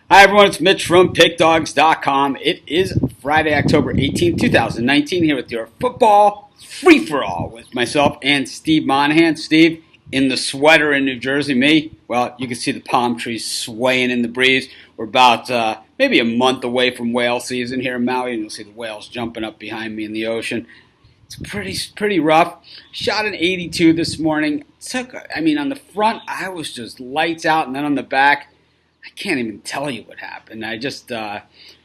Hi, everyone. It's Mitch from PickDogs.com. It is Friday, October 18th, 2019, here with your football free-for-all with myself and Steve Monahan. Steve, in the sweater in New Jersey. Me, well, you can see the palm trees swaying in the breeze. We're about maybe a month away from whale season here in Maui, and you'll see the whales jumping up behind me in the ocean. It's pretty rough. Shot an 82 this morning. On the front, I was just lights out, and then on the back, I can't even tell you what happened. I just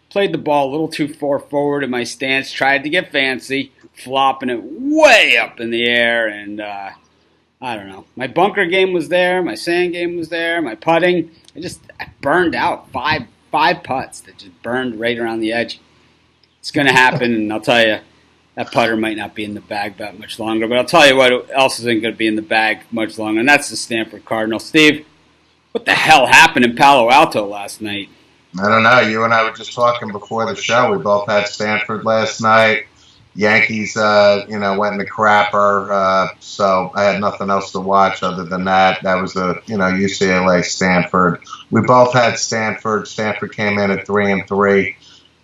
played the ball a little too far forward in my stance, tried to get fancy, flopping it way up in the air, and I don't know. My bunker game was there, my sand game was there, my putting. I burned out five putts that just burned right around the edge. It's going to happen, and I'll tell you, that putter might not be in the bag that much longer. But I'll tell you what else isn't going to be in the bag much longer, and that's the Stanford Cardinals. Steve, what the hell happened in Palo Alto last night? I don't know. You and I were just talking before the show. We both had Stanford last night. Yankees, went in the crapper. So I had nothing else to watch other than that. That was UCLA Stanford. We both had Stanford. Stanford came in at 3-3.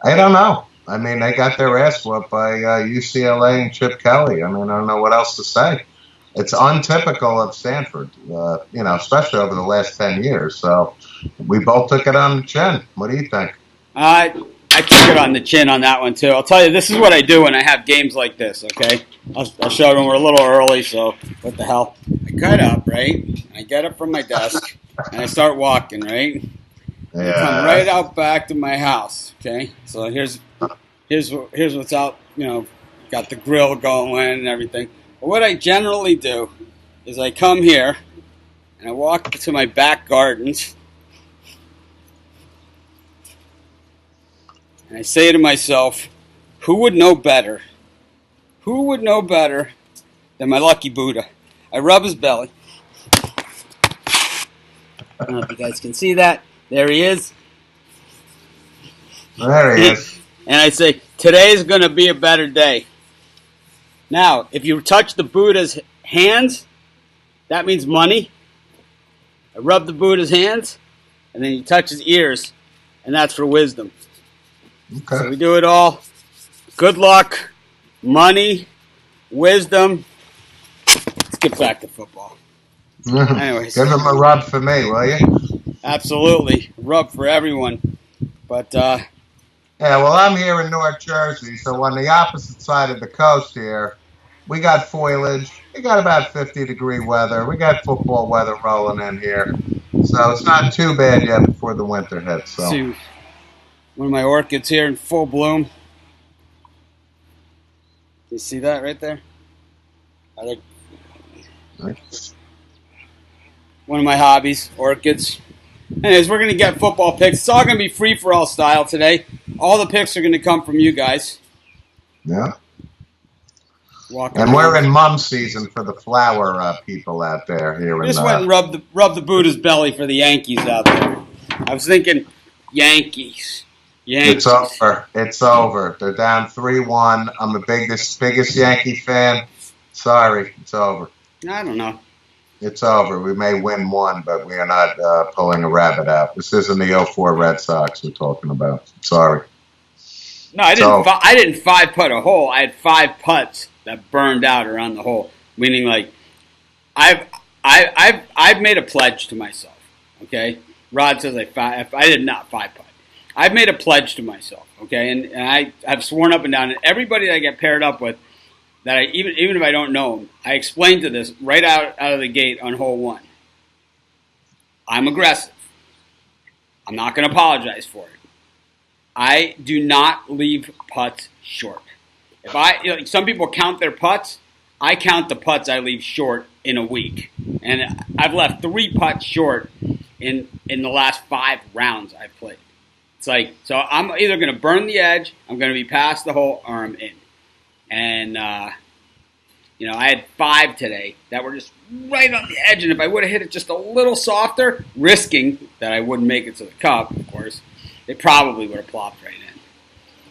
I don't know. I mean, they got their ass whooped by UCLA and Chip Kelly. I mean, I don't know what else to say. It's untypical of Stanford, especially over the last 10 years. So we both took it on the chin. What do you think? I took it on the chin on that one, too. I'll tell you, this is what I do when I have games like this, okay? I'll show them we're a little early, so what the hell? I cut up, right? I get up from my desk, and I start walking, right? Yeah. I come right out back to my house, okay? So here's what's out, got the grill going and everything. But what I generally do is I come here, and I walk to my back gardens, and I say to myself, who would know better? Who would know better than my lucky Buddha? I rub his belly. I don't know if you guys can see that. There he is. There he is. And I say, today's going to be a better day. Now, if you touch the Buddha's hands, that means money. I rub the Buddha's hands, and then you touch his ears, and that's for wisdom. Okay. So we do it all. Good luck, money, wisdom. Let's get back to football. Anyways. Give him a rub for me, will you? Absolutely. Rub for everyone. But, yeah, well, I'm here in North Jersey, so on the opposite side of the coast here, we got foliage. We got about 50-degree weather. We got football weather rolling in here. So it's not too bad yet before the winter hits. So. See, one of my orchids here in full bloom. You see that right there? One of my hobbies, orchids. Anyways, we're going to get football picks. It's all going to be free-for-all style today. All the picks are going to come from you guys. Yeah. Walking and we're in mum season for the flower people out there. Here just went and rubbed the Buddha's belly for the Yankees out there. I was thinking Yankees. It's over. It's over. They're down 3-1. I'm the biggest Yankee fan. Sorry, it's over. I don't know. It's over. We may win one, but we are not pulling a rabbit out. This isn't the 04 Red Sox we're talking about. Sorry. No, I didn't 5-putt a hole. I had 5 putts that burned out around the hole. Meaning, like, I've made a pledge to myself. Okay, Rod says I did not 5-putt. I've made a pledge to myself. Okay, and I've sworn up and down. And everybody that I get paired up with, that even if I don't know them, I explained to this right out of the gate on hole 1. I'm aggressive. I'm not going to apologize for it. I do not leave putts short. If some people count their putts, I count the putts I leave short in a week, and I've left 3 putts short in the last 5 rounds I've played. It's like, so I'm either going to burn the edge, I'm going to be past the hole, or I'm in. And, I had 5 today that were just right on the edge. And if I would have hit it just a little softer, risking that I wouldn't make it to the cup, of course, it probably would have plopped right in.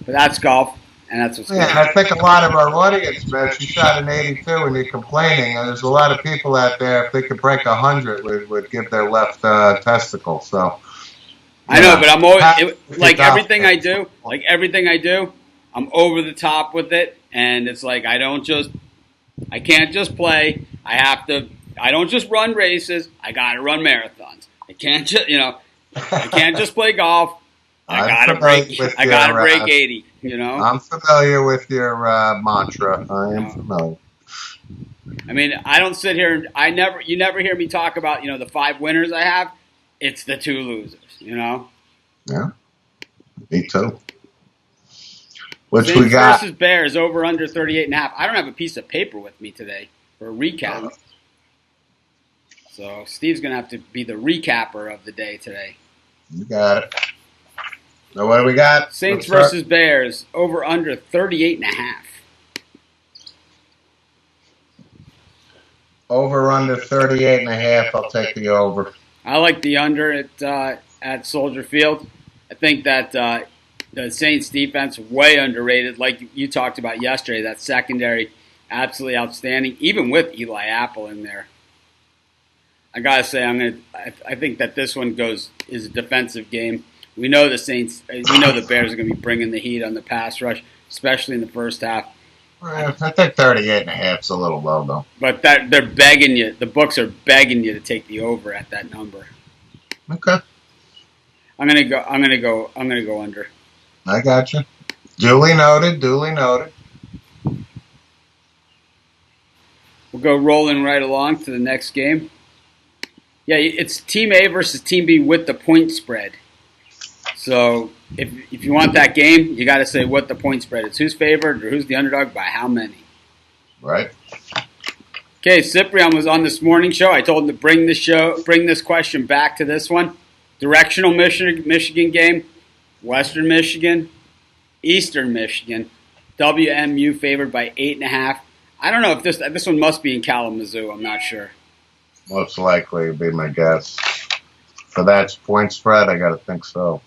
But that's golf, and that's what's going on. Yeah, and I think a lot of our audience, Mitch, you shot an 82 and you're complaining. And there's a lot of people out there, if they could break 100, would give their left testicle. So I know, but I'm like everything I do, I'm over the top with it, and it's like I can't just play. I don't just run races. I got to run marathons. I can't just, I can't just play golf. I got to break 80. I'm familiar with your mantra. I am familiar. I mean, I don't sit here. You never hear me talk about, the 5 winners I have. It's the 2 losers. Yeah, me too. Which Saints we got versus Bears over under 38.5. I don't have a piece of paper with me today for a recap. So Steve's gonna have to be the recapper of the day today. You got it. So what do we got? Saints versus Bears over under 38.5. Over under 38.5. I'll take the over. I like the under at Soldier Field. I think that the Saints defense way underrated, like you talked about yesterday. That secondary absolutely outstanding, even with Eli Apple in there. I gotta say, I think that this one is a defensive game. We know the Bears are gonna be bringing the heat on the pass rush, especially in the first half. I think 38.5 is a little low though. But they're begging you. The books are begging you to take the over at that number. Okay. I'm gonna go under. I got you. Duly noted. We'll go rolling right along to the next game. Yeah, it's Team A versus Team B with the point spread. So if you want that game, you got to say what the point spread is. Who's favored or who's the underdog by how many? Right. Okay, Cyprian was on this morning show. I told him to bring this question back to this one. Directional Michigan game, Western Michigan, Eastern Michigan, WMU favored by 8.5. I don't know if this one must be in Kalamazoo. I'm not sure. Most likely would be my guess. For that point spread, I got to think so.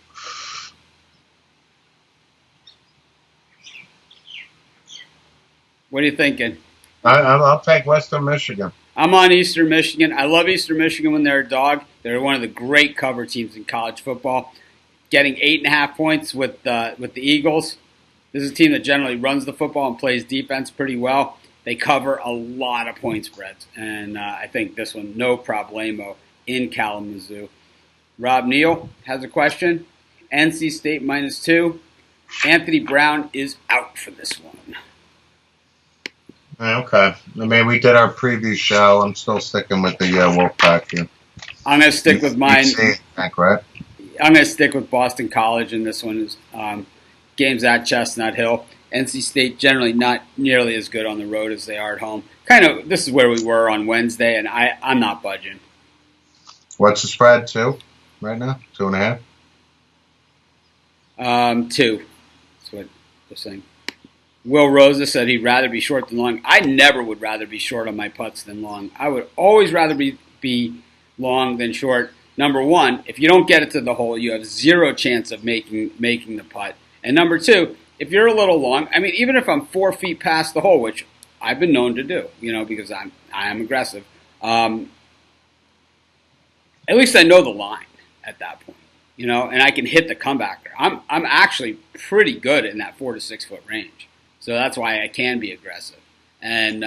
What are you thinking? I'll take Western Michigan. I'm on Eastern Michigan. I love Eastern Michigan when they're a dog. They're one of the great cover teams in college football. Getting 8.5 points with the Eagles. This is a team that generally runs the football and plays defense pretty well. They cover a lot of point spreads, and I think this one, no problemo in Kalamazoo. Rob Neal has a question. NC State -2. Anthony Brown is out for this one. Okay. I mean, we did our preview show. I'm still sticking with the Wolfpack here. I'm going to stick with mine. Right? I'm going to stick with Boston College, and this one is games at Chestnut Hill. NC State generally not nearly as good on the road as they are at home. This is where we were on Wednesday, and I'm not budging. What's the spread, 2 right now? 2.5? 2. That's what they're saying. Will Rosa said he'd rather be short than long. I never would rather be short on my putts than long. I would always rather be long than short. Number one, if you don't get it to the hole, you have 0 chance of making the putt. And number 2, if you're a little long, I mean, even if I'm 4 feet past the hole, which I've been known to do, because I am aggressive. At least I know the line at that point, and I can hit the comebacker. I'm actually pretty good in that 4 to 6 foot range, so that's why I can be aggressive. And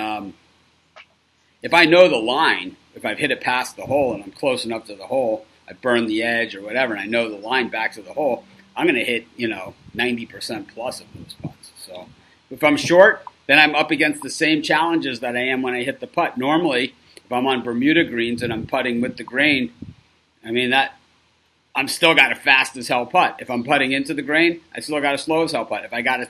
if I know the line, if I've hit it past the hole and I'm close enough to the hole, I burn the edge or whatever, and I know the line back to the hole, I'm going to hit 90% plus of those putts. So if I'm short, then I'm up against the same challenges that I am when I hit the putt. Normally, if I'm on Bermuda greens and I'm putting with the grain, I mean that I'm still got a fast as hell putt. If I'm putting into the grain, I still got a slow as hell putt. If I got a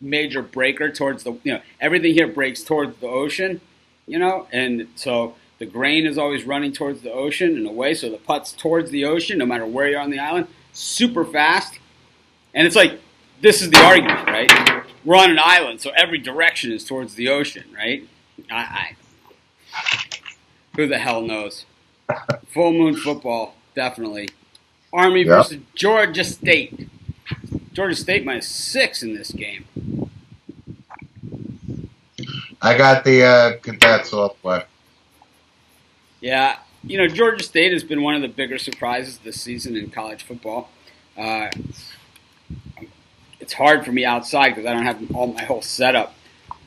major breaker towards the everything here breaks towards the ocean, and so the grain is always running towards the ocean in a way, so the putt's towards the ocean no matter where you're on the island. Super fast, and it's like this is the argument, right? We're on an island, so every direction is towards the ocean, right? Who the hell knows? Full moon football, definitely. Army versus Georgia State. Georgia State -6 in this game. I got the Cadets off play. Yeah, Georgia State has been one of the bigger surprises this season in college football. Uh, it's hard for me outside because I don't have my whole setup.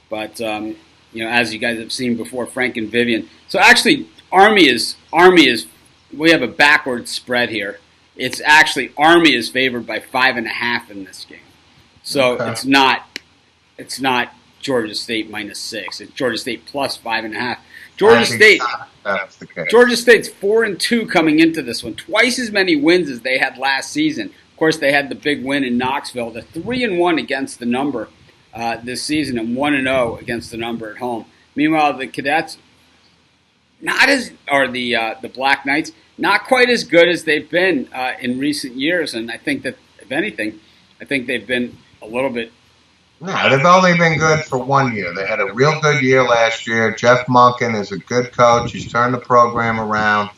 But as you guys have seen before, Frank and Vivian. So actually, Army is. We have a backwards spread here. It's actually Army is favored by 5.5 in this game. So it's not Georgia State -6. It's Georgia State plus 5.5. Georgia State's 4-2 coming into this one. Twice as many wins as they had last season. Of course, they had the big win in Knoxville. They're 3-1 against the number this season and 1-0 against the number at home. Meanwhile, the Cadets the Black Knights not quite as good as they've been in recent years. And I think that if anything, they've been a little bit. No, they've only been good for 1 year. They had a real good year last year. Jeff Monken is a good coach. He's turned the program around.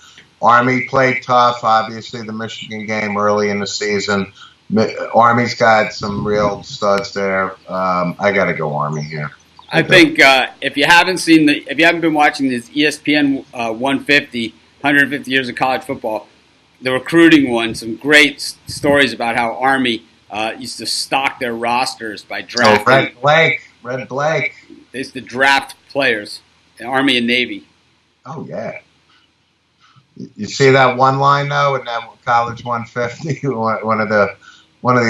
Army played tough, obviously, the Michigan game early in the season. Army's got some real studs there. I got to go Army here. I think if you haven't been watching this ESPN 150 years of college football, the recruiting one, some great stories about how Army used to stock their rosters by drafting. Red Blake. They used to draft players, Army and Navy. Oh yeah. You see that one line though in that College 150? One of the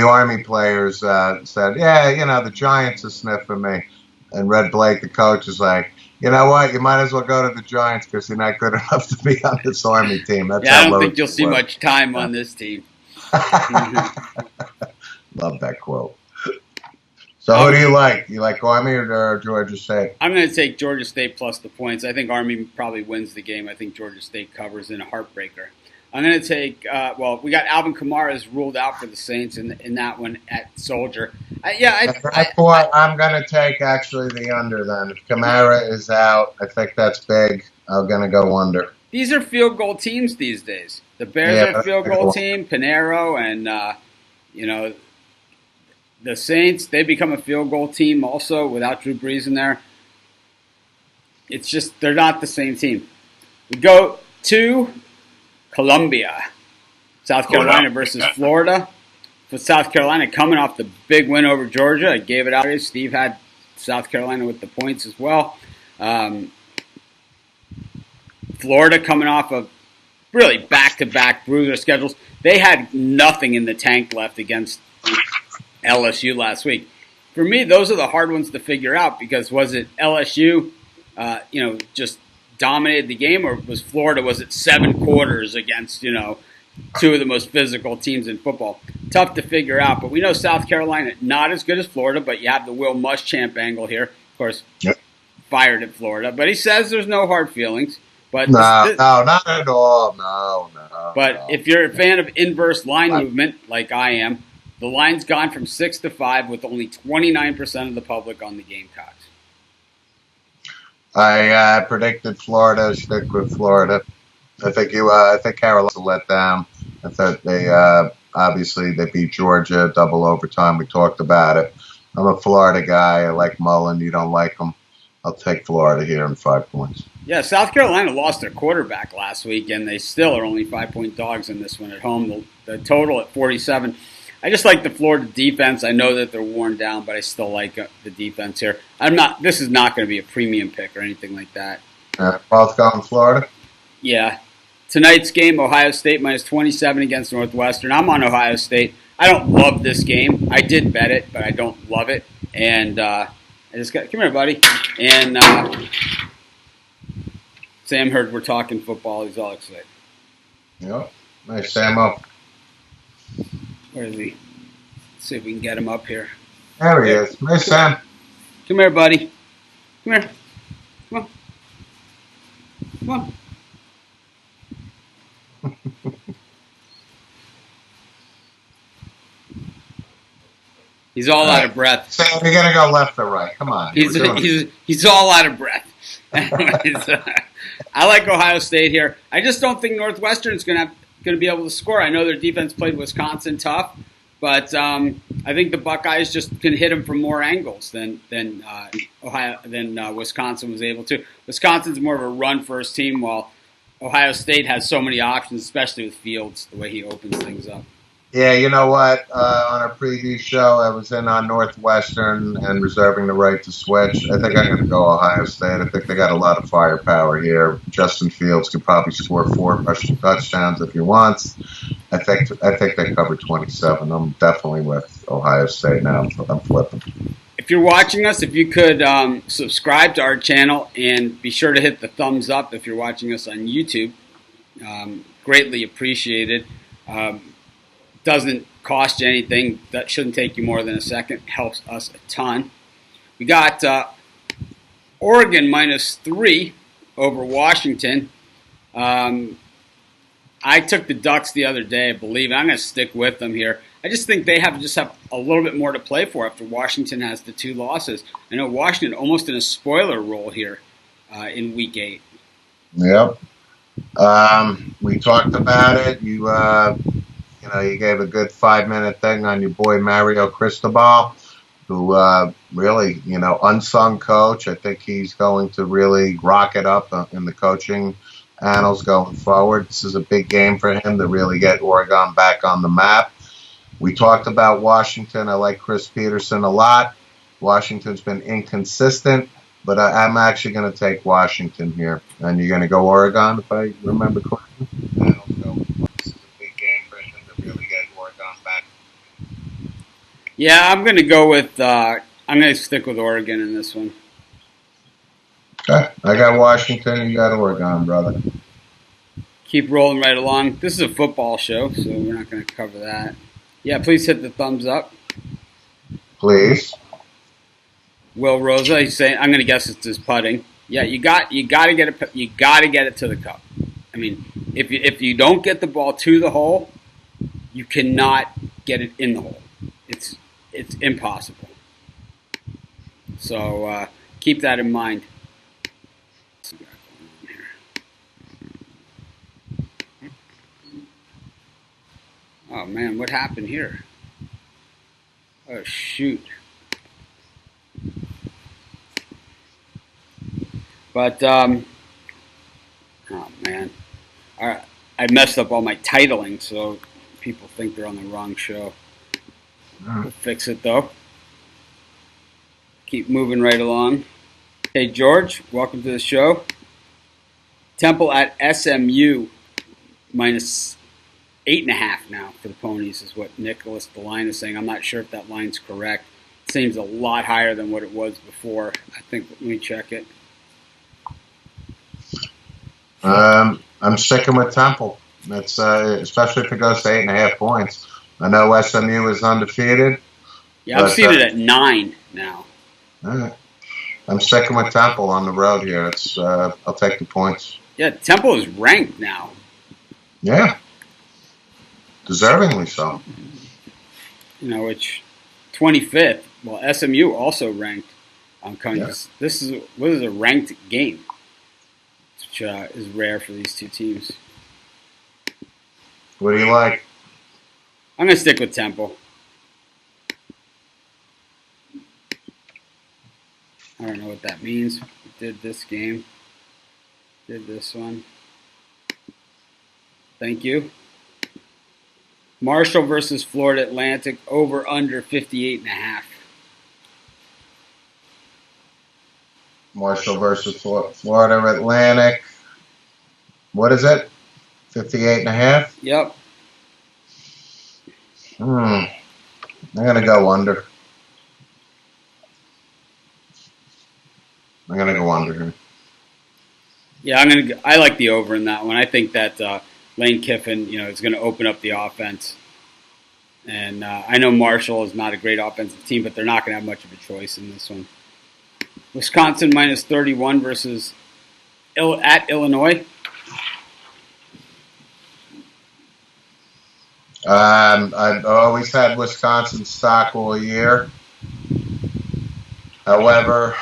Army players said, "Yeah, the Giants are sniffing me," and Red Blake, the coach, is like, "You know what? You might as well go to the Giants because you're not good enough to be on this Army team." That's I don't think you'll see much time on this team. Love that quote. So who do you like? You like Army or Georgia State? I'm going to take Georgia State plus the points. I think Army probably wins the game. I think Georgia State covers in a heartbreaker. I'm going to take, we got Alvin Kamara is ruled out for the Saints in that one at Soldier. I'm going to take actually the under then. If Kamara is out, I think that's big. I'm going to go under. These are field goal teams these days. The Bears are a field goal team. Pinero and, the Saints, they become a field goal team also without Drew Brees in there. It's just, they're not the same team. We go to Columbia, South Carolina versus Florida. For South Carolina coming off the big win over Georgia. I gave it out. Steve had South Carolina with the points as well. Florida coming off of really back-to-back bruiser schedules. They had nothing in the tank left against LSU last week. For me, those are the hard ones to figure out because was it LSU, just dominated the game, or was it 7 quarters against, two of the most physical teams in football? Tough to figure out, but we know South Carolina, not as good as Florida, but you have the Will Muschamp angle here. Of course, fired at Florida, but he says there's no hard feelings. But no, not at all. No. But if you're a fan of inverse line movement, like I am, the line's gone from 6 to 5 with only 29% of the public on the Gamecocks. I predicted Florida. Stick with Florida. I think Carolina let down. I thought they obviously they beat Georgia double overtime. We talked about it. I'm a Florida guy. I like Mullen. You don't like him. I'll take Florida here in 5 points. Yeah, South Carolina lost their quarterback last week, and they still are only 5-point dogs in this one at home. The total at 47. I just like the Florida defense. I know that they're worn down, but I still like the defense here. This is not going to be a premium pick or anything like that. Both going Florida? Yeah. Tonight's game, Ohio State minus 27 against Northwestern. I'm on Ohio State. I don't love this game. I did bet it, but I don't love it. And come here, buddy. And Sam heard we're talking football. He's all excited. Yep. Nice, Sam. Where is he? Let's see if we can get him up here. There he is. Nice, Sam. Come here, buddy. Come here. Come on. He's all out of breath. Sam, you're going to go left or right. Come on. He's all out of breath. Anyways, I like Ohio State here. I just don't think Northwestern's going to be able to score. I know their defense played Wisconsin tough, but I think the Buckeyes just can hit them from more angles than Wisconsin was able to. Wisconsin's more of a run-first team, while Ohio State has so many options, especially with Fields, the way he opens things up. Yeah, you know what? On our preview show, I was in on Northwestern and reserving the right to switch. I think I'm going to go Ohio State. I think they got a lot of firepower here. Justin Fields could probably score 4 rushing touchdowns if he wants. I think they cover 27. I'm definitely with Ohio State now. I'm flipping. If you're watching us, if you could subscribe to our channel and be sure to hit the thumbs up if you're watching us on YouTube. Greatly appreciated. Doesn't cost you anything. That shouldn't take you more than a second. Helps us a ton. We got Oregon -3 over Washington. I took the Ducks the other day, I believe. I'm going to stick with them here. I just think they have a little bit more to play for after Washington has the 2 losses. I know Washington almost in a spoiler role here in Week 8. Yep. We talked about it. You gave a good 5-minute thing on your boy Mario Cristobal, who really, unsung coach. I think he's going to really rock it up in the coaching annals going forward. This is a big game for him to really get Oregon back on the map. We talked about Washington. I like Chris Peterson a lot. Washington's been inconsistent, but I'm actually going to take Washington here. And you're going to go Oregon, if I remember correctly? I don't know. This is a big game for him to really get Oregon back. Yeah, I'm going to go with. I'm going to stick with Oregon in this one. Okay, I got Washington. You got Oregon, brother. Keep rolling right along. This is a football show, so we're not going to cover that. Yeah, please hit the thumbs up. Please. Will Rosa, he's saying, I'm going to guess it's his putting. Yeah, you got to get it to the cup. I mean, if you don't get the ball to the hole, you cannot get it in the hole. It's impossible. So keep that in mind. Oh man, what happened here? Oh shoot. But oh man, I messed up all my titling, so people think they're on the wrong show. We'll fix it though. Keep moving right along. Hey George, welcome to the show. Temple at SMU -8.5 now for the Ponies is what Nicholas the line is saying. I'm not sure if that line's correct. It seems a lot higher than what it was before. I think, let me check it. I'm sticking with Temple. It's especially if it goes to 8.5 points. I know SMU is undefeated. Yeah, I'm seated at 9 now. All right. I'm sticking with Temple on the road here. I'll take the points. Yeah, Temple is ranked now. Yeah. Deservingly so. Which 25th. Well, SMU also ranked. This is a ranked game, which is rare for these two teams. What do you like? I'm going to stick with Temple. I don't know what that means. We did this game. Did this one. Thank you. Marshall versus Florida Atlantic, over under 58.5. Marshall versus Florida Atlantic. What is it? 58.5? Yep. I'm going to go under. I'm going to go under here. Yeah, I like the over in that one. I think that Lane Kiffin, is going to open up the offense. And I know Marshall is not a great offensive team, but they're not going to have much of a choice in this one. Wisconsin -31 versus at Illinois. I've always had Wisconsin stock all year. However,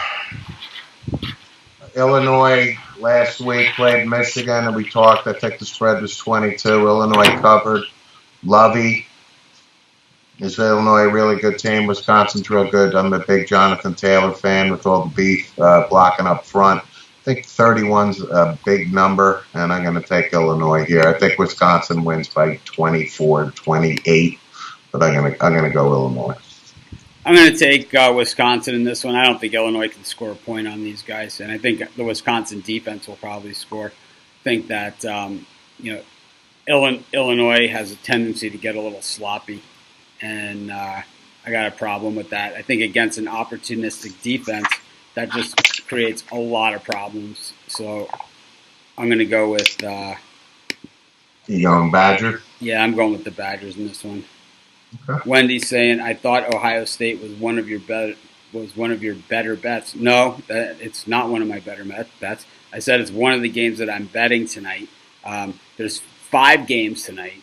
Illinois last week played Michigan, and we talked. I think the spread was 22. Illinois covered. Lovey. Is Illinois a really good team? Wisconsin's real good. I'm a big Jonathan Taylor fan with all the beef blocking up front. think 31's a big number, and I'm going to take Illinois here. I think Wisconsin wins by 24-28, but I'm going to go Illinois. I'm going to take Wisconsin in this one. I don't think Illinois can score a point on these guys, and I think the Wisconsin defense will probably score. I think that Illinois has a tendency to get a little sloppy, and I got a problem with that. I think against an opportunistic defense, that just creates a lot of problems. So I'm going to go with. You going Badger? Yeah, I'm going with the Badgers in this one. Okay. Wendy's saying, "I thought Ohio State was one of your better bets." No, it's not one of my better bets. I said it's one of the games that I'm betting tonight. There's 5 games tonight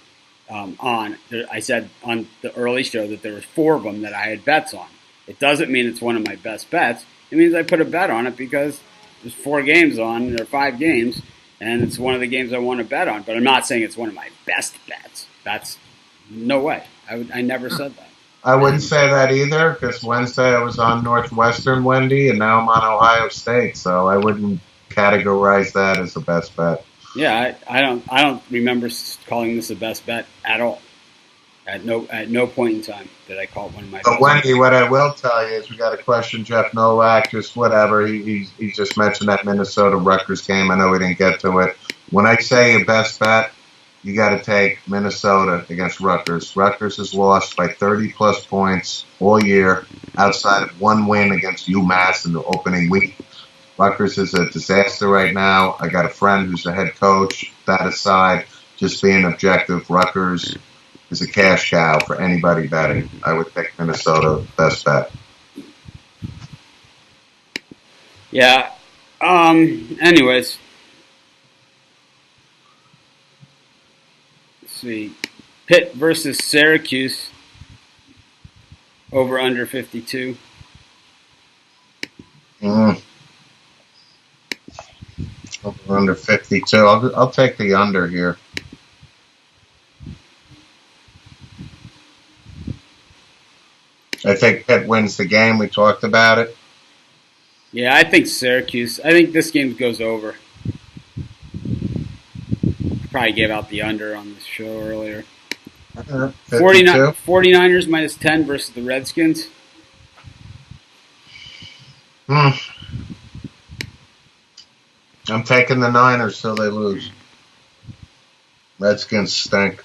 I said on the early show that there were 4 of them that I had bets on. It doesn't mean it's one of my best bets. It means I put a bet on it because there's 4 games on, there are 5 games, and it's one of the games I want to bet on. But I'm not saying it's one of my best bets. That's no way. I never said that. I wouldn't say that either, because Wednesday I was on Northwestern, Wendy, and now I'm on Ohio State, so I wouldn't categorize that as the best bet. Yeah, I don't remember calling this the best bet at all. At no point in time did I call it one of my. But Wendy, what I will tell you is we got a question. Jeff Nowak, just whatever. He just mentioned that Minnesota Rutgers game. I know we didn't get to it. When I say your best bet, you got to take Minnesota against Rutgers. Rutgers has lost by 30-plus points all year, outside of one win against UMass in the opening week. Rutgers is a disaster right now. I got a friend who's the head coach. That aside, just being objective, Rutgers is a cash cow for anybody betting. I would pick Minnesota best bet. Yeah. Anyways. See, Pitt versus Syracuse, over under 52. Over under 52. I'll take the under here. I think Pitt wins the game. We talked about it. Yeah, I think Syracuse. I think this game goes over. Probably gave out the under on the show earlier. 49ers minus 10 versus the Redskins. I'm taking the Niners so they lose. Redskins stink.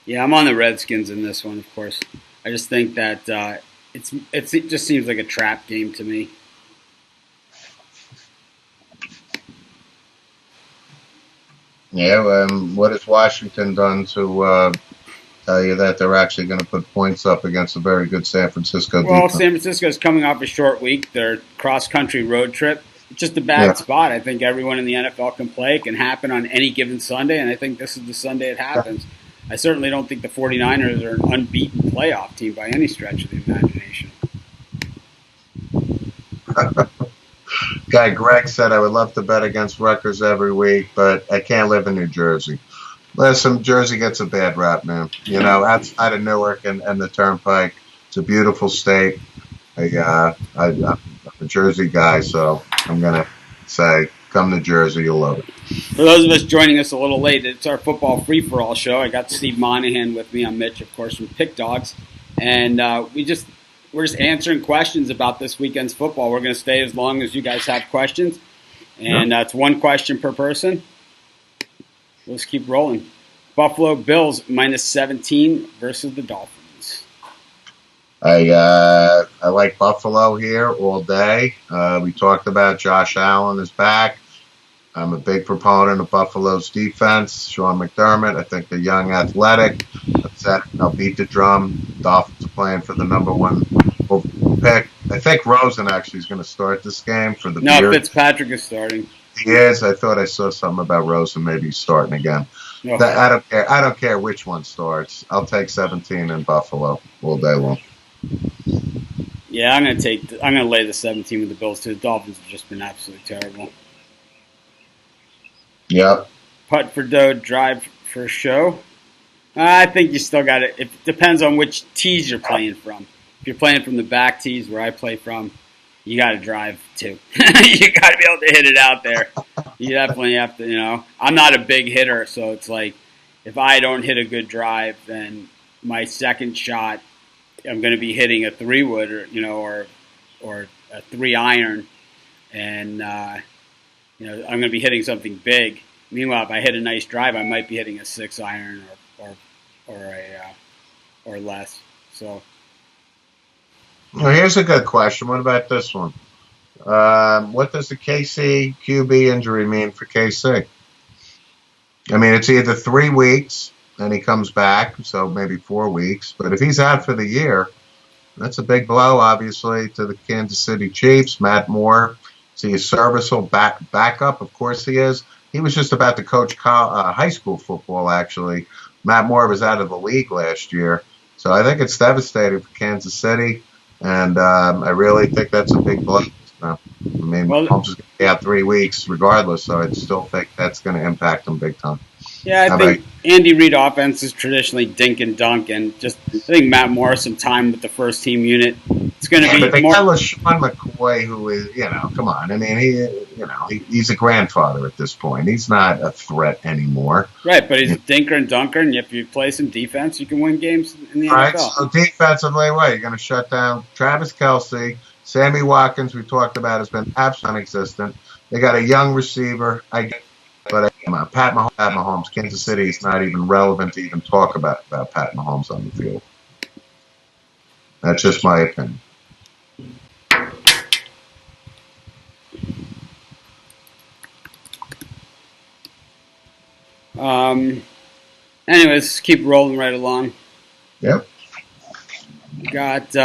Yeah, I'm on the Redskins in this one, of course. I just think that it just seems like a trap game to me. Yeah, what has Washington done to tell you that they're actually going to put points up against a very good San Francisco defense? Well, San Francisco is coming off a short week. Their cross-country road trip. It's just a bad spot. I think everyone in the NFL can play. It can happen on any given Sunday, and I think this is the Sunday it happens. I certainly don't think the 49ers are an unbeaten playoff team by any stretch of the imagination. Guy Greg said, I would love to bet against Rutgers every week, but I can't live in New Jersey. Listen, Jersey gets a bad rap, man. You know, outside of Newark and the Turnpike, it's a beautiful state. I'm a Jersey guy, so I'm going to say, come to Jersey, you'll love it. For those of us joining us a little late, it's our football free-for-all show. I got Steve Monahan with me. I'm Mitch, of course, from Pick Dogs. And we're just answering questions about this weekend's football. We're going to stay as long as you guys have questions. And it's one question per person. Let's keep rolling. Buffalo Bills minus 17 versus the Dolphins. I like Buffalo here all day. We talked about Josh Allen is back. I'm a big proponent of Buffalo's defense. Sean McDermott, I think they're young, athletic. I'll beat the drum. Dolphins are playing for the number 1 pick. I think Rosen actually is going to start this game for the Bears. No, Fitzpatrick is starting. He is. I thought I saw something about Rosen maybe starting again. No. I don't care. I don't care which one starts. I'll take 17 in Buffalo all day long. Yeah, I'm going to lay the 17 with the Bills too. The Dolphins have just been absolutely terrible. Yep. Putt for dough, drive for show. I think you still got it. It depends on which tees you're playing from. If you're playing from the back tees where I play from, you got to drive too. You got to be able to hit it out there. You definitely have to, I'm not a big hitter, so it's like if I don't hit a good drive, then my second shot, I'm going to be hitting a 3-wood or a 3-iron, and I'm going to be hitting something big. Meanwhile, if I hit a nice drive, I might be hitting a 6-iron or less. So. Well, here's a good question. What about this one? What does the KC QB injury mean for KC? I mean, it's either 3 weeks and he comes back, so maybe 4 weeks. But if he's out for the year, that's a big blow, obviously, to the Kansas City Chiefs. Matt Moore, is he a serviceable backup? Of course he is. He was just about to coach high school football, actually. Matt Moore was out of the league last year. So I think it's devastating for Kansas City. And I really think that's a big blow. I mean, Mahomes is going to be out 3 weeks regardless, so I still think that's going to impact him big time. Yeah, I think Andy Reid offense is traditionally dink and dunk, and I think Matt Moore some time with the first team unit. It's going to be but they more. tell us Sean McCoy, who is, come on. I mean, he's a grandfather at this point. He's not a threat anymore. Right, but he's a dinker and dunker, and if you play some defense, you can win games in the NFL. Right, so defensively, you're going to shut down Travis Kelce. Sammy Watkins, we talked about, has been absolutely non-existent. They got a young receiver. But Pat Mahomes, Kansas City is not even relevant to even talk about Pat Mahomes on the field. That's just my opinion. Anyways, keep rolling right along. Yep. Got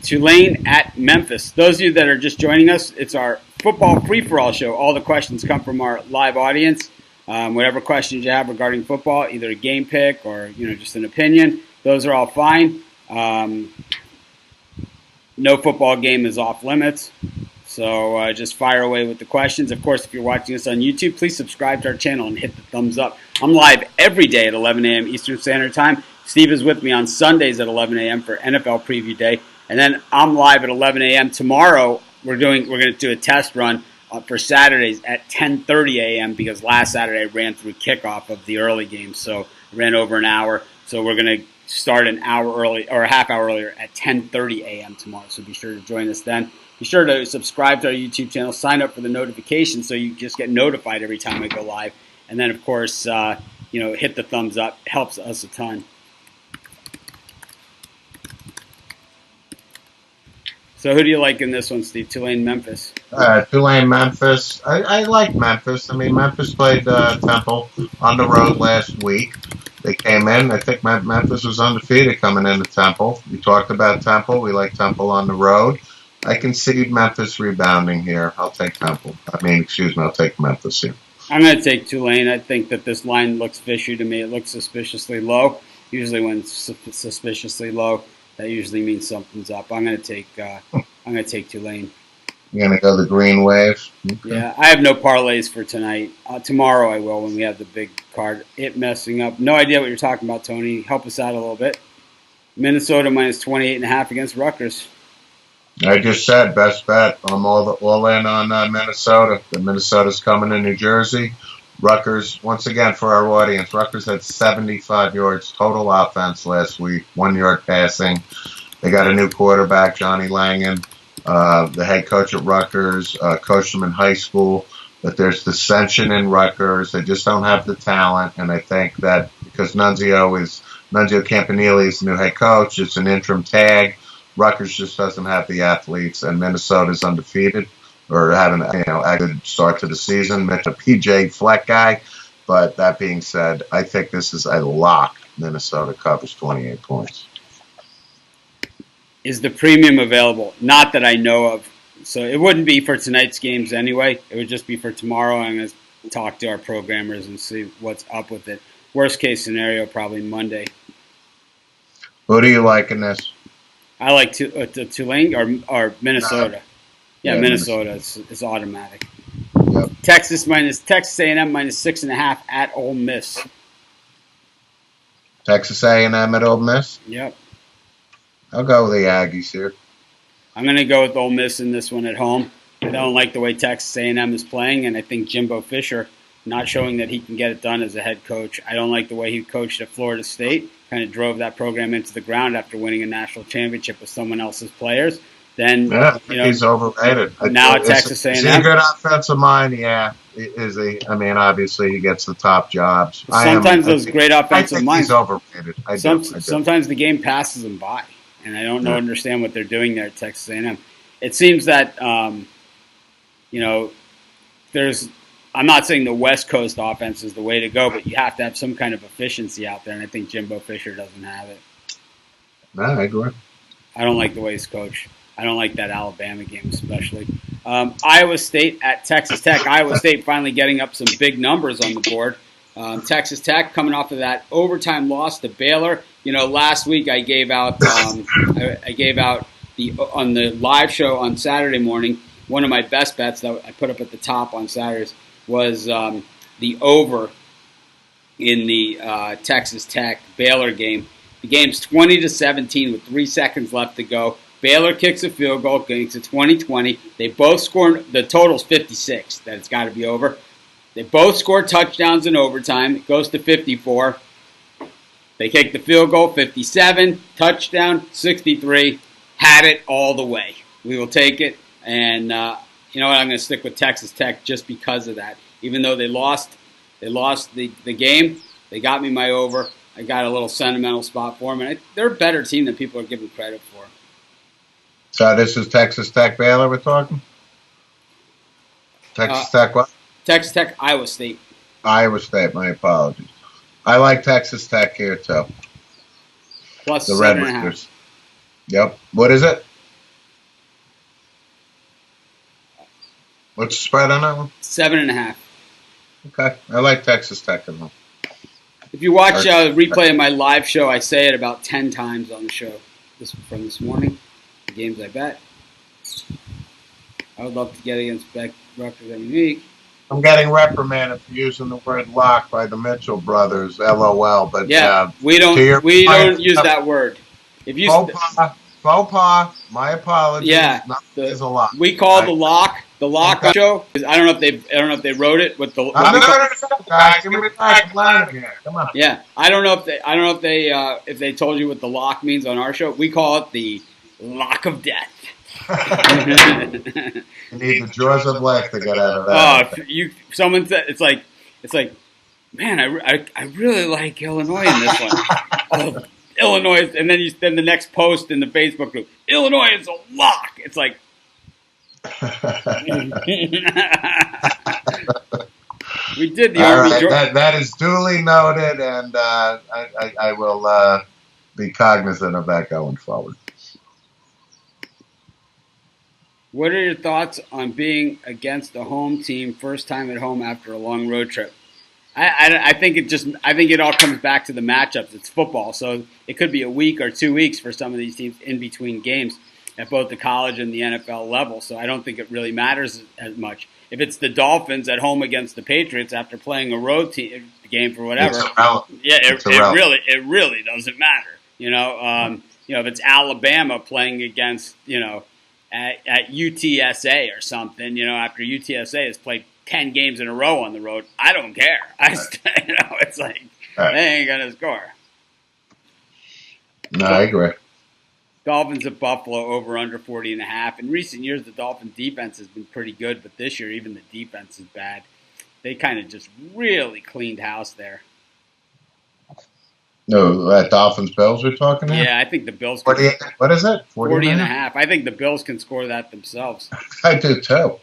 Tulane at Memphis. Those of you that are just joining us, it's our football free-for-all show. All the questions come from our live audience. Whatever questions you have regarding football, either a game pick or just an opinion, those are all fine. No football game is off limits. So just fire away with the questions. Of course, if you're watching us on YouTube, please subscribe to our channel and hit the thumbs up. I'm live every day at 11 a.m. Eastern Standard Time. Steve is with me on Sundays at 11 a.m. for NFL Preview Day. And then I'm live at 11 a.m. tomorrow. We're going to do a test run for Saturdays at 10:30 a.m. because last Saturday I ran through kickoff of the early game, so I ran over an hour. So we're going to start an hour early or a half hour earlier at 10:30 a.m. tomorrow. So be sure to join us then. Be sure to subscribe to our YouTube channel, sign up for the notifications so you just get notified every time I go live. And then, of course, hit the thumbs up. It helps us a ton. So who do you like in this one, Steve? Tulane, Memphis? Tulane, Memphis. I like Memphis. I mean, Memphis played Temple on the road last week. They came in. I think Memphis was undefeated coming into Temple. We talked about Temple. We like Temple on the road. I can see Memphis rebounding here. I'll take Temple. I'll take Memphis here. I'm going to take Tulane. I think that this line looks fishy to me. It looks suspiciously low. Usually when it's suspiciously low, that usually means something's up. I'm going to take Tulane. You're going to go the green wave? Okay. Yeah, I have no parlays for tonight. Tomorrow I will when we have the big card. It messing up. No idea what you're talking about, Tony. Help us out a little bit. Minnesota minus 28.5 against Rutgers. I just said best bet. I'm all in on Minnesota. Minnesota's coming to New Jersey. Rutgers, once again for our audience, Rutgers had 75 yards total offense last week, 1 yard passing. They got a new quarterback, Johnny Langan. The head coach at Rutgers coached them in high school, but there's dissension in Rutgers. They just don't have the talent, and I think that because Nunzio Campanile is the new head coach, it's an interim tag. Rutgers just doesn't have the athletes, and Minnesota's undefeated or having a good start to the season. Mitch, a PJ Fleck guy, but that being said, I think this is a lock. Minnesota covers 28 points. Is the premium available? Not that I know of. So it wouldn't be for tonight's games anyway. It would just be for tomorrow. I'm going to talk to our programmers and see what's up with it. Worst case scenario, probably Monday. Who do you like in this? I like Tulane or Minnesota. Yeah, Minnesota is automatic. Yep. Texas A&M minus 6.5 at Ole Miss. Texas A&M at Ole Miss? Yep. I'll go with the Aggies here. I'm going to go with Ole Miss in this one at home. I don't like the way Texas A&M is playing, and I think Jimbo Fisher not showing that he can get it done as a head coach. I don't like the way he coached at Florida State, kind of drove that program into the ground after winning a national championship with someone else's players. Then, he's overrated. Now at Texas A&M. Is he a good offensive mind? Yeah. Is he? I mean, obviously he gets the top jobs. Sometimes those great offensive minds. He's overrated. Sometimes the game passes them by, and I don't understand what they're doing there at Texas A&M. It seems that, there's. I'm not saying the West Coast offense is the way to go, but you have to have some kind of efficiency out there, and I think Jimbo Fisher doesn't have it. No, I agree. I don't like the way he's coached. I don't like that Alabama game especially. Iowa State at Texas Tech. Iowa State finally getting up some big numbers on the board. Texas Tech coming off of that overtime loss to Baylor. Last week I gave out on the live show on Saturday morning. One of my best bets that I put up at the top on Saturdays was the over in the Texas Tech Baylor game. The game's 20-17 with 3 seconds left to go. Baylor kicks a field goal, getting to 20-20. They both score. The total's 56. That it's got to be over. They both score touchdowns in overtime. It goes to 54. They kick the field goal, 57. Touchdown, 63. Had it all the way. We will take it. And you know what? I'm going to stick with Texas Tech just because of that. Even though they lost the game, they got me my over. I got a little sentimental spot for them. And they're a better team than people are giving credit for. So this is Texas Tech Baylor we're talking? Texas Tech what? Texas Tech, Iowa State. Iowa State, my apologies. I like Texas Tech here too. Plus the Red Raiders. Yep. What is it? What's the spread on that one? 7.5. Okay. I like Texas Tech enough. If you watch the replay of my live show, I say it about 10 times on the show from this morning. The games I bet. I would love to get against Rutgers every week. I'm getting reprimanded for using the word lock by the Mitchell brothers, LOL. But yeah, we don't use that word. If you faux pas, my apologies. Yeah, is a lock. We call the lock show. I don't know if they wrote it with the. Give me back line again. Come on. Yeah, I don't know if they told you what the lock means on our show. We call it the lock of death. You need the jaws of life to get out of that. Someone said it's like, man, I really like Illinois in this one. Illinois, and then the next post in the Facebook group, Illinois is a lock. It's like. We did the Army. Right, that is duly noted, and I will be cognizant of that going forward. What are your thoughts on being against the home team first time at home after a long road trip? I think it all comes back to the matchups. It's football, so it could be a week or 2 weeks for some of these teams in between games at both the college and the NFL level. So I don't think it really matters as much. If it's the Dolphins at home against the Patriots after playing a road game for whatever, it really doesn't matter. If it's Alabama playing against at UTSA or something, after UTSA has played 10 games in a row on the road, I don't care. It's like they ain't gonna score. No, I agree. Dolphins at Buffalo over under 40.5. In recent years, the Dolphins defense has been pretty good, but this year even the defense is bad. They kind of just really cleaned house there. No, Dolphins Bills we're talking about? Yeah, I think the Bills. What is it? 40.5. I think the Bills can score that themselves. I do too.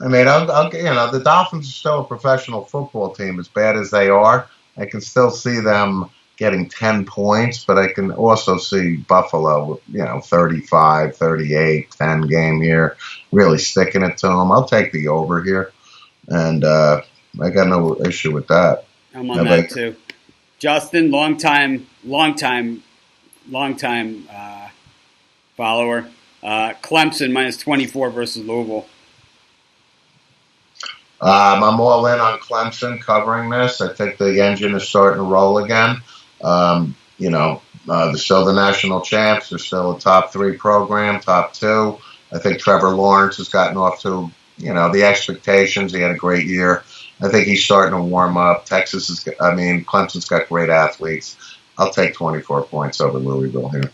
I mean, the Dolphins are still a professional football team. As bad as they are, I can still see them getting 10 points, but I can also see Buffalo, 35, 38, 10 game here, really sticking it to them. I'll take the over here, and I got no issue with that. I'm on that too. Justin, long time follower. Clemson minus 24 versus Louisville. I'm all in on Clemson covering this. I think the engine is starting to roll again. They're still the national champs. They're still a top 3 program, top 2. I think Trevor Lawrence has gotten off to, the expectations. He had a great year. I think he's starting to warm up. Clemson's got great athletes. I'll take 24 points over Louisville here.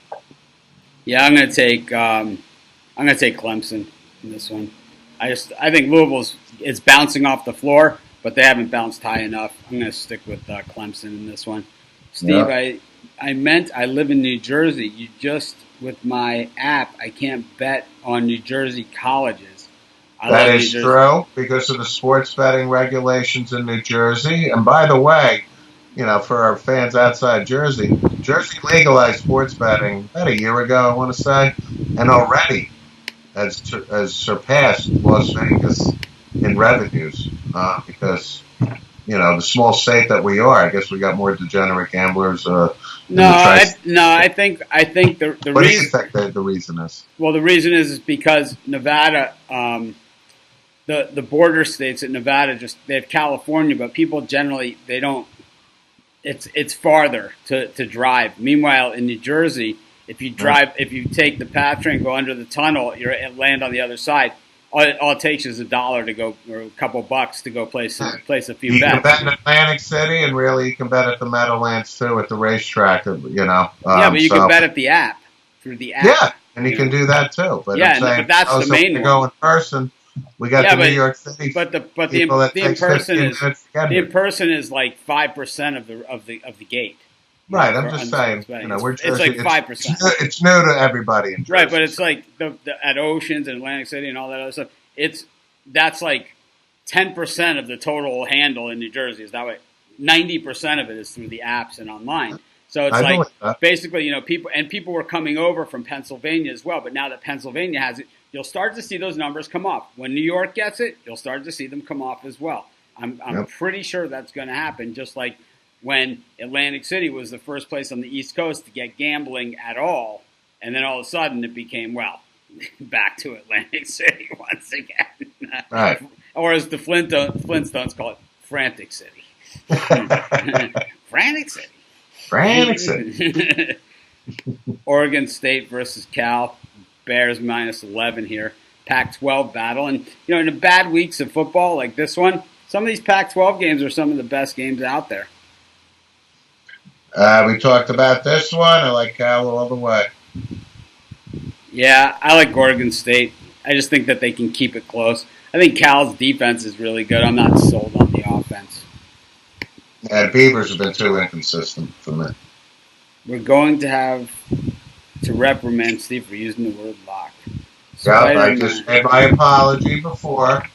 Yeah, I'm gonna take Clemson in this one. I think Louisville's is bouncing off the floor, but they haven't bounced high enough. I'm gonna stick with Clemson in this one. Steve, Yeah. I meant I live in New Jersey. You just with my app, I can't bet on New Jersey colleges. That is true because of the sports betting regulations in New Jersey. And by the way, for our fans outside Jersey, Jersey legalized sports betting about a year ago, I want to say, and already has surpassed Las Vegas in revenues because, the small state that we are, I guess we got more degenerate gamblers. I think the what reason. Do you think the reason is? Well, the reason is because Nevada, the border states at Nevada they have California, but people generally they don't. It's farther to drive. Meanwhile, in New Jersey, if you take the PATH train, go under the tunnel, land on the other side. All it takes is $1 to go, or a couple bucks to go place a few you bets. You can bet in Atlantic City, and really you can bet at the Meadowlands too at the racetrack. Yeah, but you can bet at the app through the app. Yeah, and you can do that too. But yeah, I'm saying, but that's the main one. Go in person. We got the New York City. But the in person is like 5% of the gate. Right, I'm just saying. We're Jersey, it's like 5%. It's new to everybody in Jersey. Right, but it's like at Oceans and Atlantic City and all that other stuff. That's like 10% of the total handle in New Jersey. Is that way? 90% of it is through the apps and online. So it's basically, people were coming over from Pennsylvania as well. But now that Pennsylvania has it, you'll start to see those numbers come up. When New York gets it, you'll start to see them come off as well. I'm pretty sure that's going to happen. Just like when Atlantic City was the first place on the East Coast to get gambling at all, and then all of a sudden it became back to Atlantic City once again. Right. Or as the Flintstones call it, Frantic City. Frantic City. Frantic City. Oregon State versus Cal. Bears -11 here. Pac-12 battle. And, in the bad weeks of football like this one, some of these Pac-12 games are some of the best games out there. We talked about this one. I like Cal all the way. Yeah, I like Oregon State. I just think that they can keep it close. I think Cal's defense is really good. I'm not sold on the offense. Yeah, the Beavers have been too inconsistent for me. We're going to have to reprimand Steve for using the word lock. Yeah, I just made my apology before.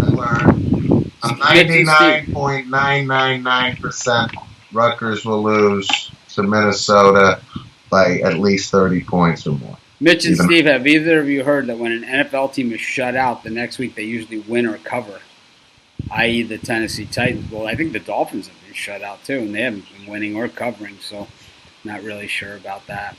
I learned. I'm 99.999% Rutgers will lose to Minnesota by at least 30 points or more. Mitch and Steve, have either of you heard that when an NFL team is shut out, the next week they usually win or cover, i.e. the Tennessee Titans? Well, I think the Dolphins have been shut out too, and they haven't been winning or covering, so not really sure about that.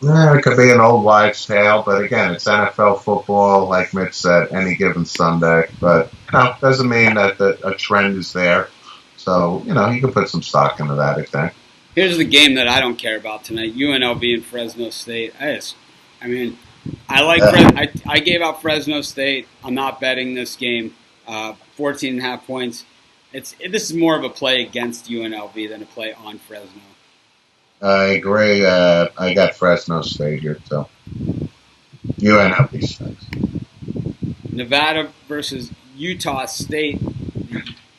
Yeah, it could be an old wives' tale, but again, it's NFL football, like Mitch said, any given Sunday. But doesn't mean that a trend is there. So, you can put some stock into that, I think. Here's the game that I don't care about tonight, UNLV and Fresno State. I gave out Fresno State. I'm not betting this game. 14.5 points. This is more of a play against UNLV than a play on Fresno. I agree. I got Fresno State here, so UNLV stinks. Nevada versus Utah State.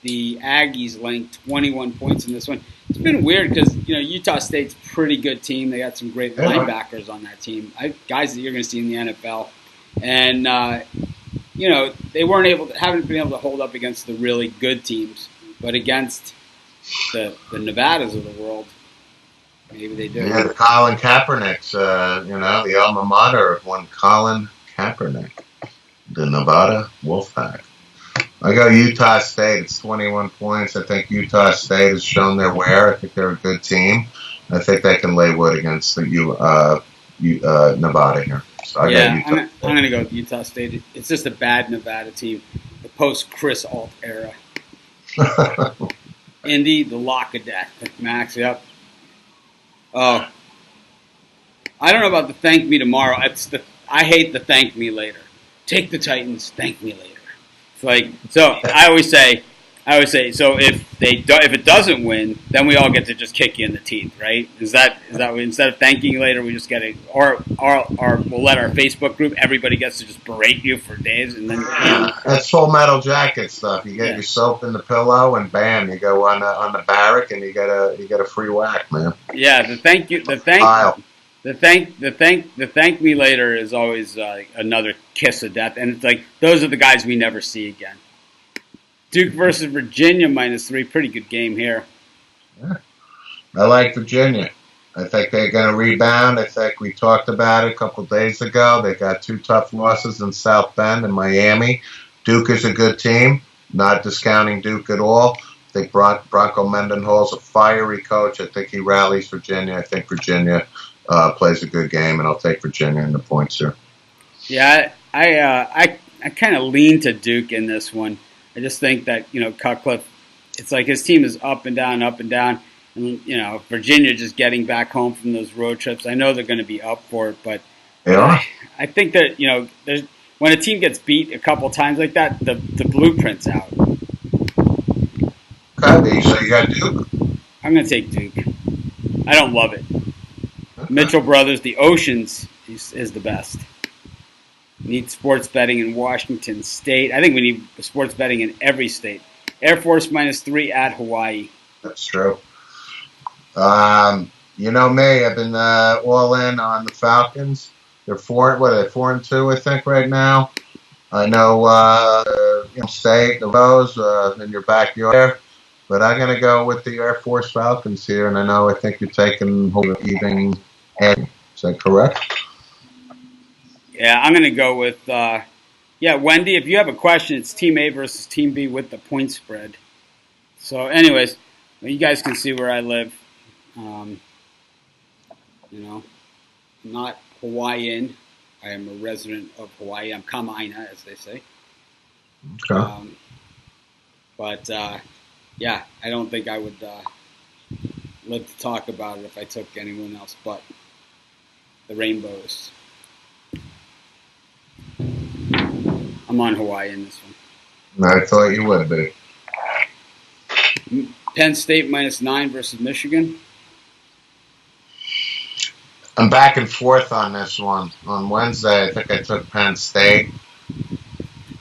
The Aggies laying 21 points in this one. It's been weird because Utah State's a pretty good team. They got some great linebackers on that team, guys that you're going to see in the NFL, and they haven't been able to hold up against the really good teams, but against the Nevadas of the world, maybe they do. Yeah, the Colin Kaepernicks, the alma mater of one Colin Kaepernick, the Nevada Wolfpack. I go Utah State. It's 21 points. I think Utah State has shown their wear. I think they're a good team. I think they can lay wood against the Nevada here. So I'm going to go with Utah State. It's just a bad Nevada team. The post-Chris Alt era. Indy, the lock of death. Max, yep. Oh, I don't know about the thank me tomorrow. I hate the thank me later. Take the Titans, thank me later. It's like, so I always say, so if it doesn't win, then we all get to just kick you in the teeth, right? Is that instead of thanking you later, we just get it, or we'll let our Facebook group, everybody gets to just berate you for days, and then That's Full Metal Jacket stuff. You get your soap in the pillow, and bam, you go on the barrack, and you get a free whack, man. Yeah, the thank me later is always another kiss of death, and it's like those are the guys we never see again. Duke versus Virginia -3, pretty good game here. Yeah. I like Virginia. I think they're going to rebound. I think we talked about it a couple of days ago. They got 2 tough losses in South Bend and Miami. Duke is a good team, not discounting Duke at all. I think Bronco Mendenhall's a fiery coach. I think he rallies Virginia. I think Virginia plays a good game, and I'll take Virginia in the points here. Yeah, I kind of lean to Duke in this one. I just think that, Cutcliffe, it's like his team is up and down, and, Virginia just getting back home from those road trips. I know they're going to be up for it, but I think that, when a team gets beat a couple times like that, the blueprint's out. Okay, so you got Duke? I'm going to take Duke. I don't love it. Mitchell Brothers, the Oceans is the best. We need sports betting in Washington State. I think we need sports betting in every state. Air Force -3 at Hawaii. That's true. You know me, I've been all in on the Falcons. They're 4-2, I think, right now. I know, State, the Rose, in your backyard. But I'm going to go with the Air Force Falcons here, and I think you're taking even. Is that correct? Yeah, I'm going to go with, Wendy, if you have a question, it's Team A versus Team B with the point spread. So, anyways, you guys can see where I live. Not Hawaiian. I am a resident of Hawaii. I'm Kama'aina, as they say. Okay. I don't think I would live to talk about it if I took anyone else but the Rainbows. I'm on Hawaii in this one. I thought you would be. Penn State -9 versus Michigan. I'm back and forth on this one. On Wednesday, I think I took Penn State.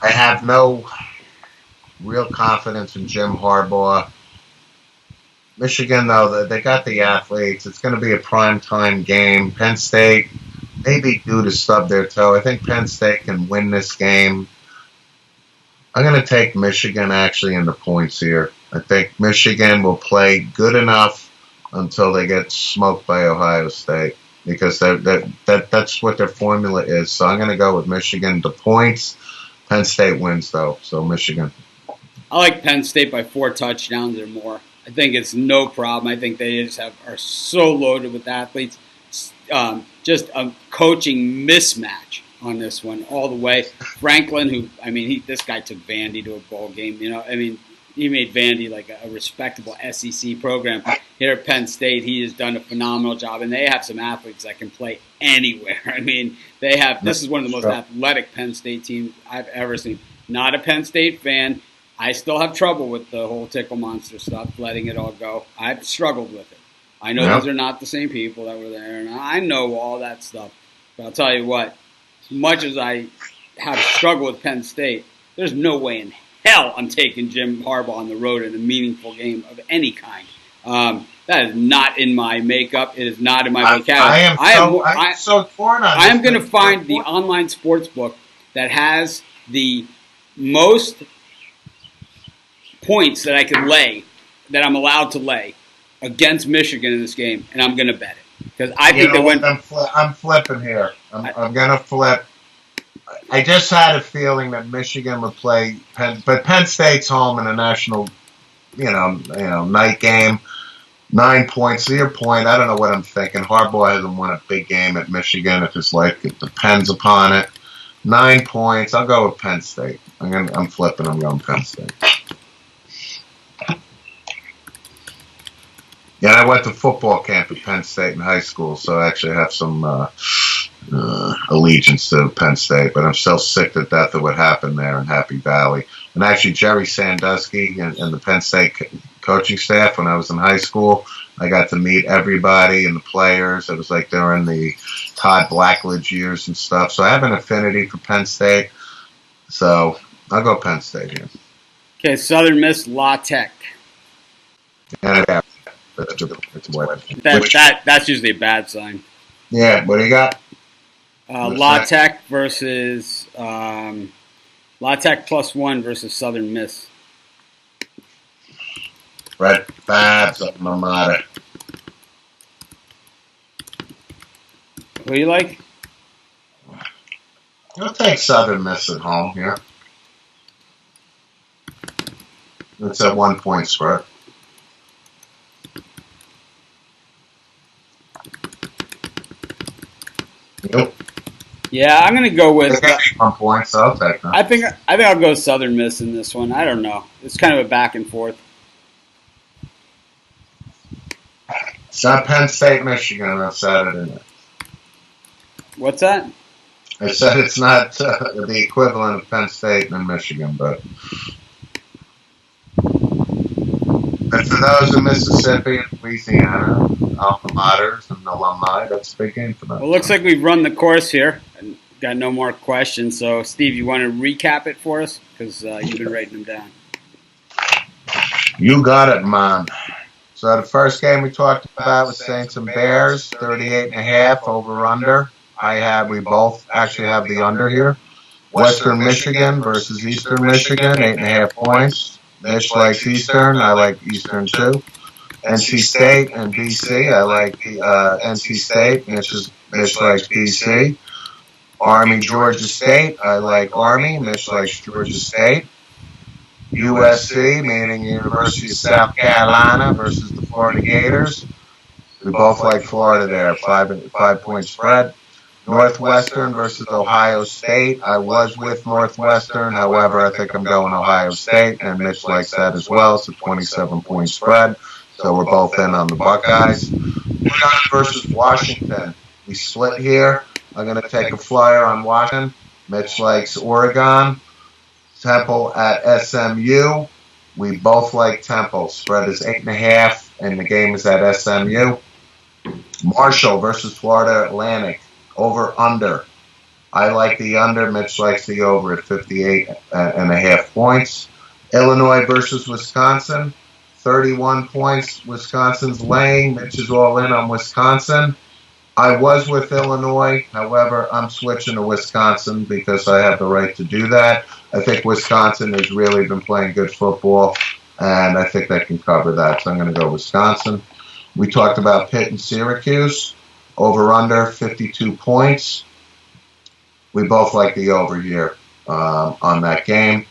I have no real confidence in Jim Harbaugh. Michigan, though, they got the athletes. It's going to be a primetime game. Penn State, maybe due to stub their toe. I think Penn State can win this game. I'm going to take Michigan actually in the points here. I think Michigan will play good enough until they get smoked by Ohio State because that's what their formula is. So I'm going to go with Michigan. The points. Penn State wins, though, so Michigan. I like Penn State by 4 touchdowns or more. I think it's no problem. I think they just are so loaded with athletes. Just a coaching mismatch on this one all the way. Franklin, this guy took Vandy to a bowl game. He made Vandy like a respectable SEC program. Here at Penn State, he has done a phenomenal job, and they have some athletes that can play anywhere. This is one of the most athletic Penn State teams I've ever seen. Not a Penn State fan. I still have trouble with the whole Tickle Monster stuff, letting it all go. I've struggled with it. I know those are not the same people that were there, and I know all that stuff. But I'll tell you what, as much as I have struggled with Penn State, there's no way in hell I'm taking Jim Harbaugh on the road in a meaningful game of any kind. That is not in my makeup. It is not in my vocabulary. I'm so torn on this. I am going to find the online sports book that has the most points that I could lay, that I'm allowed to lay against Michigan in this game, and I'm going to bet it because I think they went. I'm flipping here. I'm going to flip. I just had a feeling that Michigan would play but Penn State's home in a national, night game. 9 points. To your point, I don't know what I'm thinking. Harbaugh hasn't won a big game at Michigan. If his life depends upon it. 9 points. I'll go with Penn State. I'm flipping. I'm going Penn State. Yeah, I went to football camp at Penn State in high school, so I actually have some allegiance to Penn State, but I'm still sick to death of what happened there in Happy Valley. And actually, Jerry Sandusky and the Penn State coaching staff, when I was in high school, I got to meet everybody and the players. It was like during the Todd Blackledge years and stuff. So I have an affinity for Penn State. So I'll go Penn State here. Okay, Southern Miss, La Tech. Yeah, that's usually a bad sign. Yeah, what do you got? La Tech versus La Tech +1 versus Southern Miss. Red Babs up my mater. Who do you like? I'll take Southern Miss at home here. It's a 1 point spread. Yep. Yeah, I'm gonna go with 1 point, so I'll take that. I think I'll go Southern Miss in this one. I don't know. It's kind of a back and forth. It's not Penn State, Michigan on Saturday night. What's that? I said it's not the equivalent of Penn State and Michigan, but for those in Mississippi and Louisiana, alma maters and alumni, that's a big game for them. Well, it looks like we've run the course here and got no more questions. So, Steve, you want to recap it for us? Because you've been writing them down. You got it, Mom. So the first game we talked about was Saints and Bears, 38.5 over-under. We both actually have the under here. Western Michigan versus Eastern Michigan, 8.5 points. Mitch likes Eastern. I like Eastern too. NC State and BC. I like NC State. Mitch likes BC. Army, Georgia State. I like Army. Mitch likes Georgia State. USC, meaning University of South Carolina versus the Florida Gators. We both like Florida there. 5 point spread. Northwestern versus Ohio State. I was with Northwestern. However, I think I'm going Ohio State, and Mitch likes that as well. It's a 27 point spread. So we're both in on the Buckeyes. Oregon versus Washington. We split here. I'm going to take a flyer on Washington. Mitch likes Oregon. Temple at SMU. We both like Temple. Spread is 8.5, and the game is at SMU. Marshall versus Florida Atlantic. Over under. I like the under. Mitch likes the over at 58.5 points. Illinois versus Wisconsin. 31 points. Wisconsin's laying. Mitch is all in on Wisconsin. I was with Illinois. However, I'm switching to Wisconsin because I have the right to do that. I think Wisconsin has really been playing good football, and I think they can cover that. So I'm going to go Wisconsin. We talked about Pitt and Syracuse. Over under 52 points. We both like the over here on that game.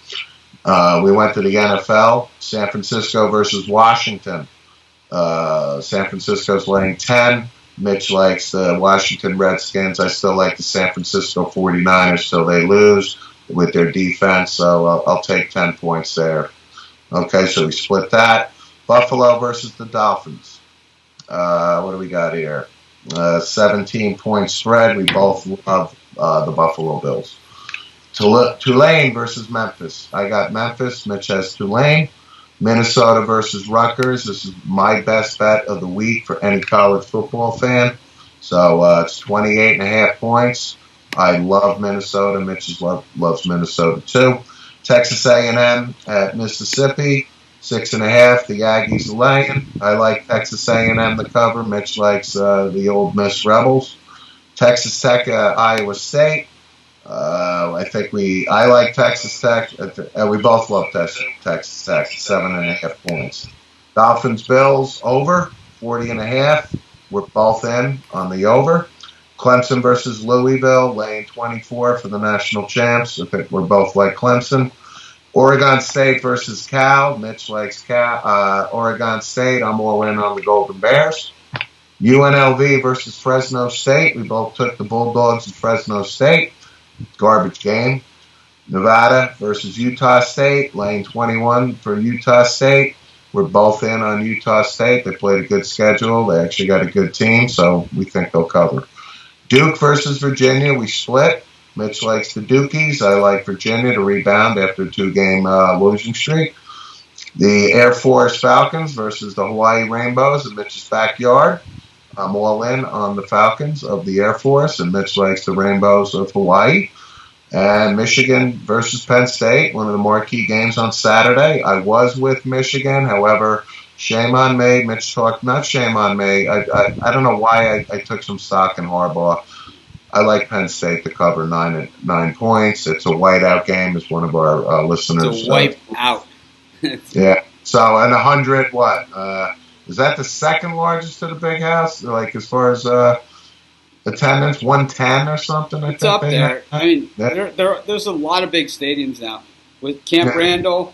We went to the NFL. San Francisco versus Washington. San Francisco's laying 10. Mitch likes the Washington Redskins. I still like the San Francisco 49ers, so they lose with their defense. So I'll take 10 points there. Okay, so we split that. Buffalo versus the Dolphins. What do we got here? 17-point spread. We both love the Buffalo Bills. Tulane versus Memphis. I got Memphis. Mitch has Tulane. Minnesota versus Rutgers. This is my best bet of the week for any college football fan. So it's 28.5 points. I love Minnesota. Mitch loves Minnesota too. Texas A&M at Mississippi. 6.5. The Aggies are laying. I like Texas A&M to cover. Mitch likes the Ole Miss Rebels. Texas Tech, Iowa State. I like Texas Tech. We both love Texas Tech. 7.5 points. Dolphins Bills over 40.5. We're both in on the over. Clemson versus Louisville, laying 24 for the national champs. I think we're both like Clemson. Oregon State versus Cal. Mitch likes Oregon State. I'm all in on the Golden Bears. UNLV versus Fresno State. We both took the Bulldogs of Fresno State. Garbage game. Nevada versus Utah State. Lane 21 for Utah State. We're both in on Utah State. They played a good schedule. They actually got a good team, so we think they'll cover. Duke versus Virginia, we split. Mitch likes the Dukies. I like Virginia to rebound after a 2-game losing streak. The Air Force Falcons versus the Hawaii Rainbows in Mitch's backyard. I'm all in on the Falcons of the Air Force, and Mitch likes the Rainbows of Hawaii. And Michigan versus Penn State, one of the marquee games on Saturday. I was with Michigan. However, shame on me. Mitch talked, not shame on me. I don't know why I took some stock in Harbaugh. I like Penn State to cover 9 points. It's a whiteout game, as one of our listeners. It's a wipe out. Yeah. So, and 100, what? Is that the second largest to the Big House? Like, as far as attendance, 110 or something? It's up there. I mean, there's a lot of big stadiums now. With Camp Randall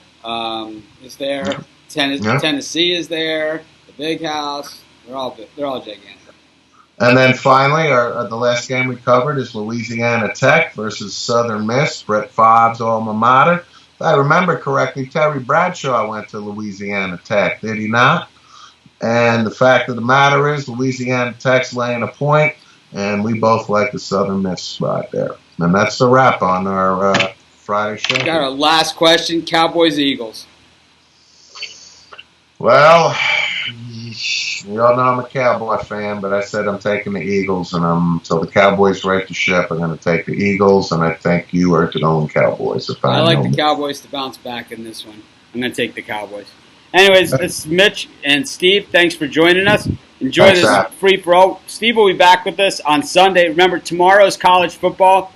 is there. Tennessee is there. The Big House. They're all gigantic. And then finally, the last game we covered is Louisiana Tech versus Southern Miss, Brett Favre's alma mater. If I remember correctly, Terry Bradshaw went to Louisiana Tech, did he not? And the fact of the matter is, Louisiana Tech's laying a point, and we both like the Southern Miss spot there. And that's the wrap on our Friday show. Got our last question, Cowboys-Eagles. Well, you all know I'm a Cowboy fan, but I said I'm taking the Eagles, and until the Cowboys right the ship, I'm going to take the Eagles, and I think you are going Cowboys. I like the Cowboys to bounce back in this one. I'm going to take the Cowboys. Anyways, this is Mitch and Steve. Thanks for joining us. Enjoy this free-for-all. Steve will be back with us on Sunday. Remember, tomorrow's college football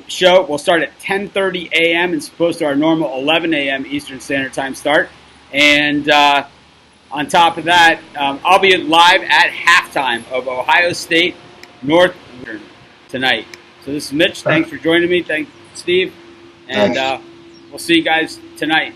show will start at 10:30 a.m. as opposed to our normal 11 a.m. Eastern Standard Time start. And on top of that, I'll be live at halftime of Ohio State Northwestern tonight. So this is Mitch. Thanks for joining me. Thanks, Steve. And we'll see you guys tonight.